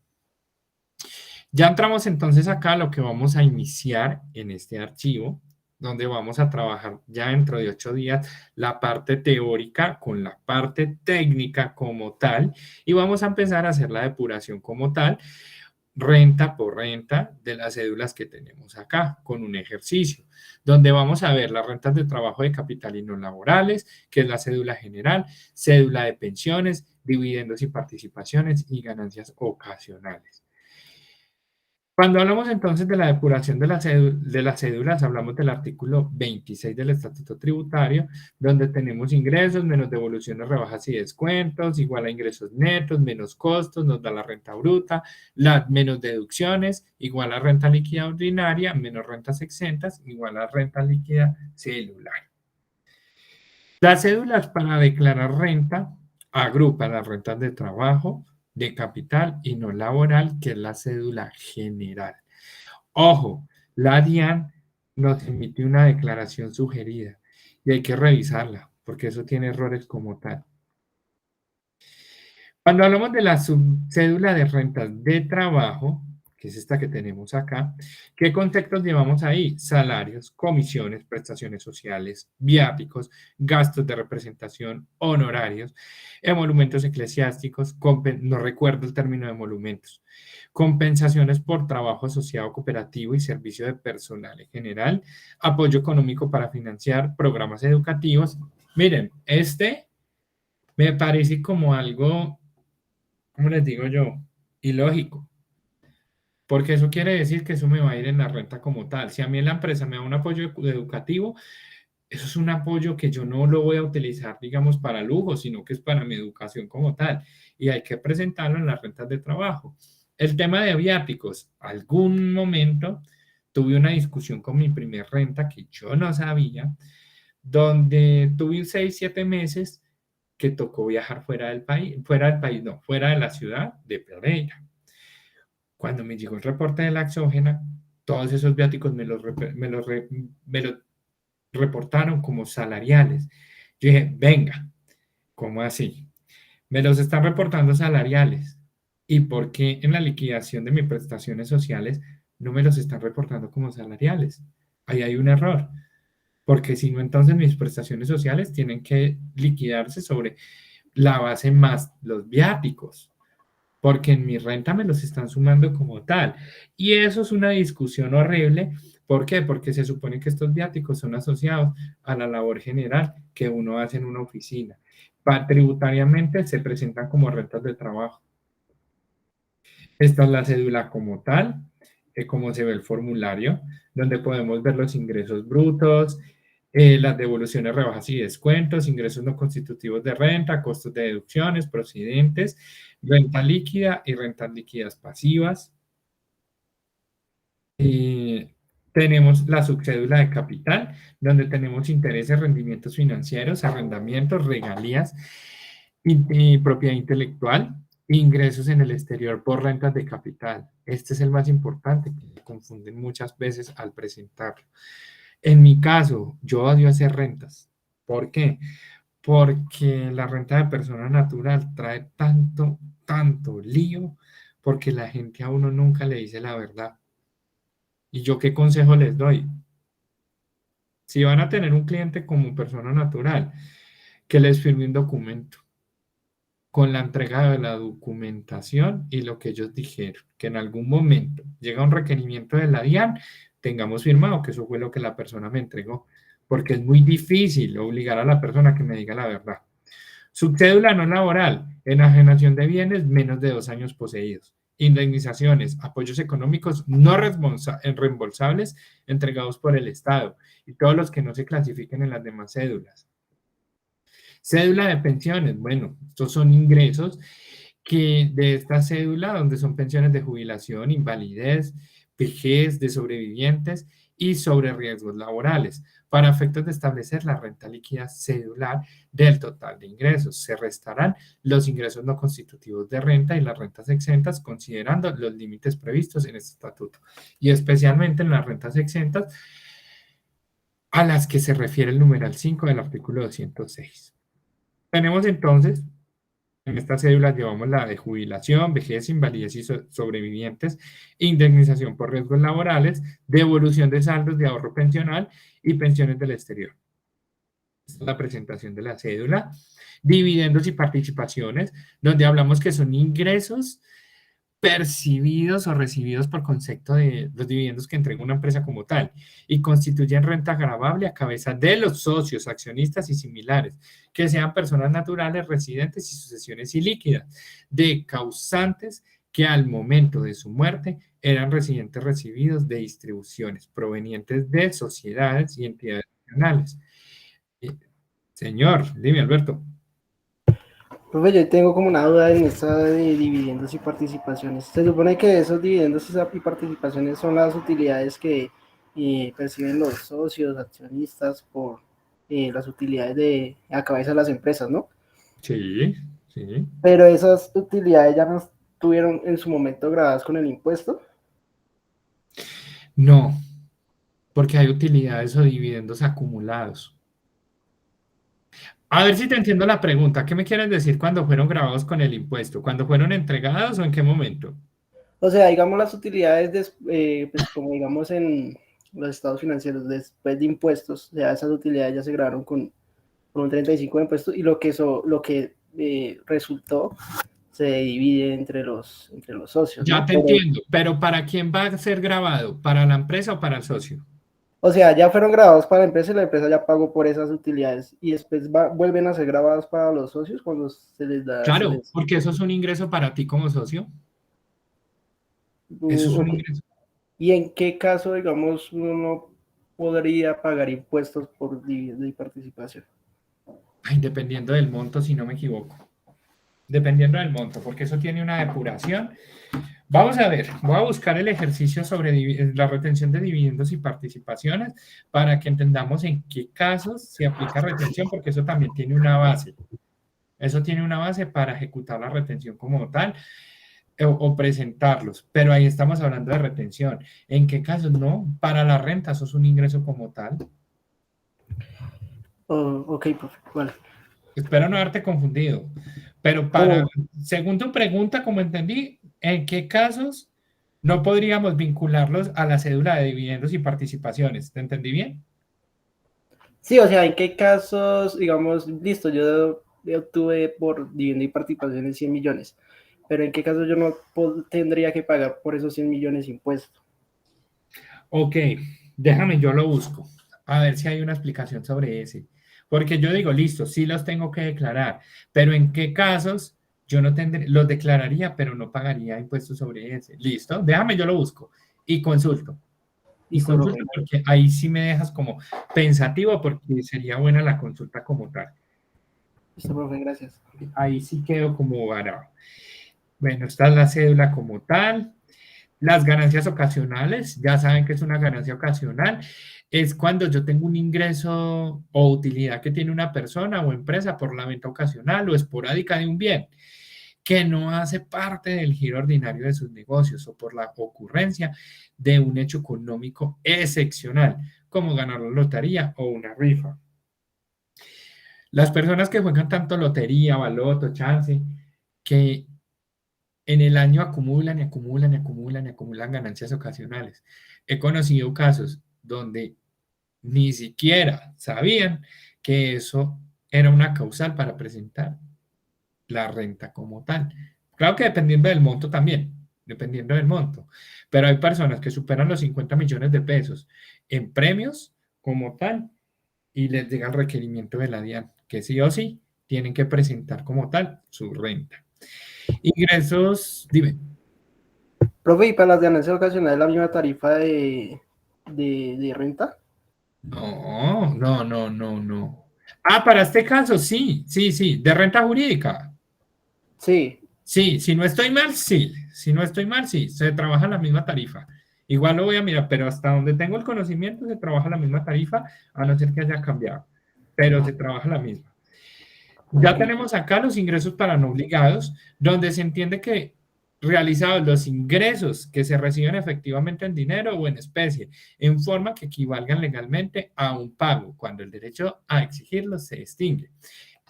Ya entramos entonces acá a lo que vamos a iniciar en este archivo, donde vamos a trabajar ya dentro de 8 días la parte teórica con la parte técnica como tal, y vamos a empezar a hacer la depuración como tal, renta por renta de las cédulas que tenemos acá, con un ejercicio, donde vamos a ver las rentas de trabajo de capital y no laborales, que es la cédula general, cédula de pensiones, dividendos y participaciones y ganancias ocasionales. Cuando hablamos entonces de la depuración de las cédulas, hablamos del artículo 26 del Estatuto Tributario, donde tenemos ingresos menos devoluciones, rebajas y descuentos, igual a ingresos netos, menos costos, nos da la renta bruta, menos deducciones, igual a renta líquida ordinaria, menos rentas exentas, igual a renta líquida celular. Las cédulas para declarar renta agrupan las rentas de trabajo, de capital y no laboral, que es la cédula general. Ojo, la DIAN nos emite una declaración sugerida y hay que revisarla, porque eso tiene errores como tal. Cuando hablamos de la subcédula de rentas de trabajo, que es esta que tenemos acá, ¿qué conceptos llevamos ahí? Salarios, comisiones, prestaciones sociales, viáticos, gastos de representación, honorarios, emolumentos eclesiásticos, no recuerdo el término de emolumentos, compensaciones por trabajo asociado cooperativo y servicio de personal en general, apoyo económico para financiar programas educativos. Miren, me parece como algo, ¿cómo les digo yo? Ilógico. Porque eso quiere decir que eso me va a ir en la renta como tal. Si a mí la empresa me da un apoyo educativo, eso es un apoyo que yo no lo voy a utilizar, digamos, para lujo, sino que es para mi educación como tal. Y hay que presentarlo en las rentas de trabajo. El tema de viáticos, algún momento tuve una discusión con mi primer renta que yo no sabía, donde tuve 6, 7 meses que tocó viajar fuera de la ciudad de Pereira. Cuando me llegó el reporte de la exógena, todos esos viáticos me los reportaron como salariales. Yo dije, venga, ¿cómo así? Me los están reportando salariales. ¿Y por qué en la liquidación de mis prestaciones sociales no me los están reportando como salariales? Ahí hay un error. Porque si no, entonces mis prestaciones sociales tienen que liquidarse sobre la base más los viáticos, porque en mi renta me los están sumando como tal. Y eso es una discusión horrible. ¿Por qué? Porque se supone que estos viáticos son asociados a la labor general que uno hace en una oficina. Tributariamente se presentan como rentas de trabajo. Esta es la cédula como tal, como se ve el formulario, donde podemos ver los ingresos brutos, las devoluciones, rebajas y descuentos, ingresos no constitutivos de renta, costos de deducciones procedentes, renta líquida y rentas líquidas pasivas. Tenemos la subcédula de capital, donde tenemos intereses, rendimientos financieros, arrendamientos, regalías y propiedad intelectual, ingresos en el exterior por rentas de capital. Este es el más importante, que se confunden muchas veces al presentarlo. En mi caso, yo odio hacer rentas. ¿Por qué? Porque la renta de persona natural trae tanto lío, porque la gente a uno nunca le dice la verdad. ¿Y yo qué consejo les doy? Si van a tener un cliente como persona natural, que les firme un documento con la entrega de la documentación y lo que ellos dijeron, que en algún momento llega un requerimiento de la DIAN, tengamos firmado que eso fue lo que la persona me entregó, porque es muy difícil obligar a la persona que me diga la verdad. Subcédula no laboral, enajenación de bienes menos de 2 años poseídos. Indemnizaciones, apoyos económicos no reembolsables entregados por el Estado y todos los que no se clasifiquen en las demás cédulas. Cédula de pensiones, bueno, estos son ingresos que de esta cédula, donde son pensiones de jubilación, invalidez, vejez de sobrevivientes y sobre riesgos laborales, para efectos de establecer la renta líquida cedular del total de ingresos. Se restarán los ingresos no constitutivos de renta y las rentas exentas, considerando los límites previstos en este estatuto, y especialmente en las rentas exentas a las que se refiere el numeral 5 del artículo 206. Tenemos entonces, en esta cédula llevamos la de jubilación, vejez, invalidez y sobrevivientes, indemnización por riesgos laborales, devolución de saldos de ahorro pensional y pensiones del exterior. Esta es la presentación de la cédula. Dividendos y participaciones, donde hablamos que son ingresos percibidos o recibidos por concepto de los dividendos que entrega una empresa como tal y constituyen renta gravable a cabeza de los socios, accionistas y similares, que sean personas naturales, residentes y sucesiones ilíquidas, de causantes que al momento de su muerte eran residentes recibidos de distribuciones provenientes de sociedades y entidades nacionales. Señor, dime, Alberto. Profe, yo tengo como una duda en esta de dividendos y participaciones. Se supone que esos dividendos y participaciones son las utilidades que perciben los socios, accionistas por las utilidades a cabeza de las empresas, ¿no? Sí, sí. Pero esas utilidades ya no estuvieron en su momento grabadas con el impuesto. No, porque hay utilidades o dividendos acumulados. A ver si te entiendo la pregunta. ¿Qué me quieres decir cuando fueron grabados con el impuesto? ¿Cuándo fueron entregados o en qué momento? O sea, digamos las utilidades, pues como digamos en los estados financieros, después de impuestos, o sea, esas utilidades ya se grabaron con un 35 de impuestos y lo que resultó se divide entre los socios, Ya ¿no? te entiendo, pero ¿para quién va a ser grabado? ¿Para la empresa o para el socio? O sea, ya fueron grabados para la empresa y la empresa ya pagó por esas utilidades y después vuelven a ser grabados para los socios cuando se les da, Claro, porque eso es un ingreso para ti como socio. Eso es un ok. ingreso. ¿Y en qué caso, digamos, uno no podría pagar impuestos por dividendo y participación? Ay, dependiendo del monto, si no me equivoco. Dependiendo del monto, porque eso tiene una depuración. Vamos a ver, voy a buscar el ejercicio sobre la retención de dividendos y participaciones para que entendamos en qué casos se aplica retención, porque eso también tiene una base. Eso tiene una base para ejecutar la retención como tal o presentarlos, pero ahí estamos hablando de retención. ¿En qué casos no? Para la renta, eso es un ingreso como tal. Oh, ok, profe, vale. Espero no haberte confundido, pero para, según tu pregunta, como entendí, ¿en qué casos no podríamos vincularlos a la cédula de dividendos y participaciones? ¿Te entendí bien? Sí, o sea, ¿en qué casos, digamos, listo, yo obtuve por dividendo y participaciones 100 millones, pero ¿en qué caso yo no tendría que pagar por esos 100 millones impuestos? Ok, déjame, yo lo busco. A ver si hay una explicación sobre ese. Porque yo digo, listo, sí los tengo que declarar, pero ¿en qué casos yo no tendré, los declararía, pero no pagaría impuestos sobre ese? Listo, déjame, yo lo busco y consulto. Y Listo, profe. consulta porque ahí sí me dejas como pensativo porque sería buena la consulta como tal. Listo, profe, gracias. Ahí sí quedo como varado. Bueno, esta es la cédula como tal. Las ganancias ocasionales, ya saben que es una ganancia ocasional, es cuando yo tengo un ingreso o utilidad que tiene una persona o empresa por la venta ocasional o esporádica de un bien que no hace parte del giro ordinario de sus negocios o por la ocurrencia de un hecho económico excepcional, como ganar la lotería o una rifa. Las personas que juegan tanto lotería, baloto, chance, que en el año acumulan y acumulan y acumulan y acumulan ganancias ocasionales. He conocido casos donde ni siquiera sabían que eso era una causal para presentar la renta como tal. Claro que dependiendo del monto también, dependiendo del monto, pero hay personas que superan los 50 millones de pesos en premios como tal y les llega el requerimiento de la DIAN, que sí o sí tienen que presentar como tal su renta. Ingresos, dime. Profe, ¿y para las ganancias ocasionales la misma tarifa de renta? No, no, no, no, no. Ah, para este caso, sí, sí, sí, de renta jurídica. Sí. Sí, si no estoy mal, sí. Si no estoy mal, sí, se trabaja la misma tarifa. Igual lo voy a mirar, pero hasta donde tengo el conocimiento se trabaja la misma tarifa, a no ser que haya cambiado, pero se trabaja la misma. Ya tenemos acá los ingresos para no obligados, donde se entiende que realizados los ingresos que se reciben efectivamente en dinero o en especie, en forma que equivalgan legalmente a un pago, cuando el derecho a exigirlos se extingue,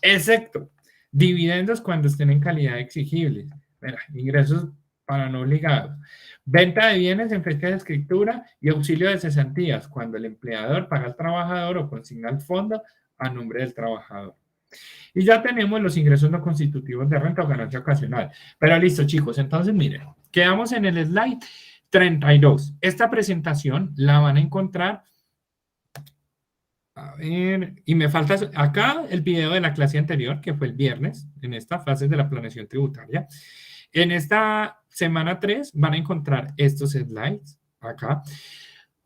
excepto dividendos cuando estén en calidad de exigibles. Mira, ingresos para no obligados. Venta de bienes en fecha de escritura y auxilio de cesantías, cuando el empleador paga al trabajador o consigna el fondo a nombre del trabajador. Y ya tenemos los ingresos no constitutivos de renta o ganancia ocasional. Pero listo, chicos. Entonces, miren, quedamos en el slide 32. Esta presentación la van a encontrar. A ver, y me falta acá el video de la clase anterior, que fue el viernes, en esta fase de la planeación tributaria. En esta semana 3 van a encontrar estos slides acá.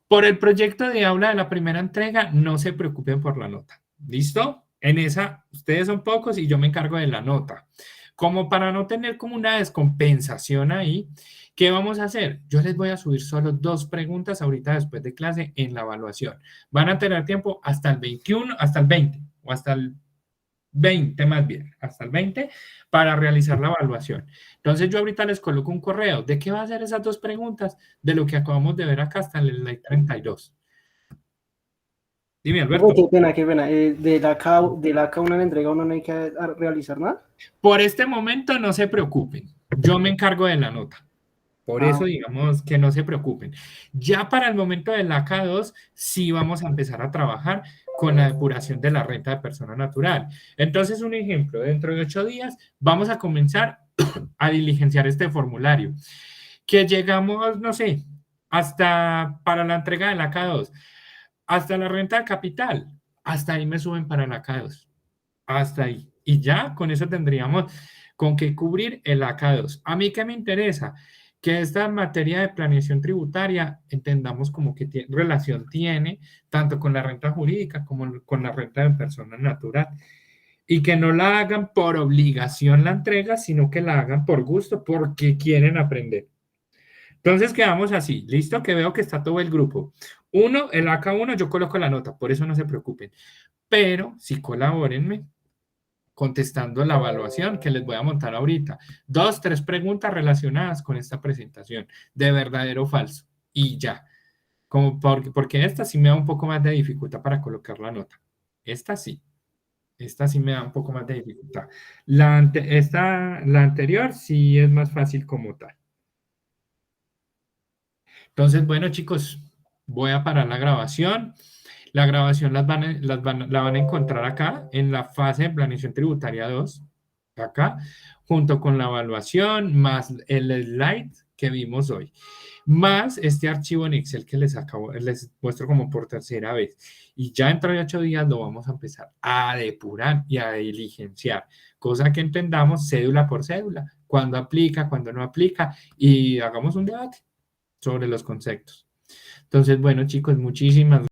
Por el proyecto de aula de la primera entrega, no se preocupen por la nota. ¿Listo? En esa, ustedes son pocos y yo me encargo de la nota. Como para no tener como una descompensación ahí, ¿qué vamos a hacer? Yo les voy a subir solo 2 preguntas ahorita después de clase en la evaluación. Van a tener tiempo hasta el 21, hasta el 20 o hasta el 20 más bien, hasta el 20 para realizar la evaluación. Entonces yo ahorita les coloco un correo. ¿De qué va a ser esas 2 preguntas? De lo que acabamos de ver acá hasta el slide 32. Dime, Alberto. Qué pena, qué pena. De la K una entrega uno no hay que realizar nada. Por este momento no se preocupen. Yo me encargo de la nota. Por eso, digamos, que no se preocupen. Ya para el momento del AK2, sí vamos a empezar a trabajar con la depuración de la renta de persona natural. Entonces, un ejemplo, dentro de 8 días vamos a comenzar a diligenciar este formulario. Que llegamos, no sé, hasta para la entrega del AK2, hasta la renta de capital, hasta ahí me suben para el AK2. Hasta ahí. Y ya con eso tendríamos con qué cubrir el AK2. A mí, ¿qué me interesa? Que esta materia de planeación tributaria entendamos como que relación tiene tanto con la renta jurídica como con la renta de persona natural. Y que no la hagan por obligación la entrega, sino que la hagan por gusto, porque quieren aprender. Entonces quedamos así, listo, que veo que está todo el grupo. Uno, el AK1, yo coloco la nota, por eso no se preocupen. Pero sí colabórenme contestando la evaluación que les voy a montar ahorita. 2, 3 preguntas relacionadas con esta presentación, de verdadero o falso, y ya. Como porque esta sí me da un poco más de dificultad para colocar la nota. Esta sí me da un poco más de dificultad. La anterior sí es más fácil como tal. Entonces, bueno, chicos, voy a parar la grabación. La grabación la van a encontrar acá en la fase de planeación tributaria 2, acá, junto con la evaluación, más el slide que vimos hoy, más este archivo en Excel que les muestro como por tercera vez. Y ya dentro de 8 días lo vamos a empezar a depurar y a diligenciar, cosa que entendamos cédula por cédula, cuándo aplica, cuándo no aplica, y hagamos un debate sobre los conceptos. Entonces, bueno, chicos, muchísimas gracias.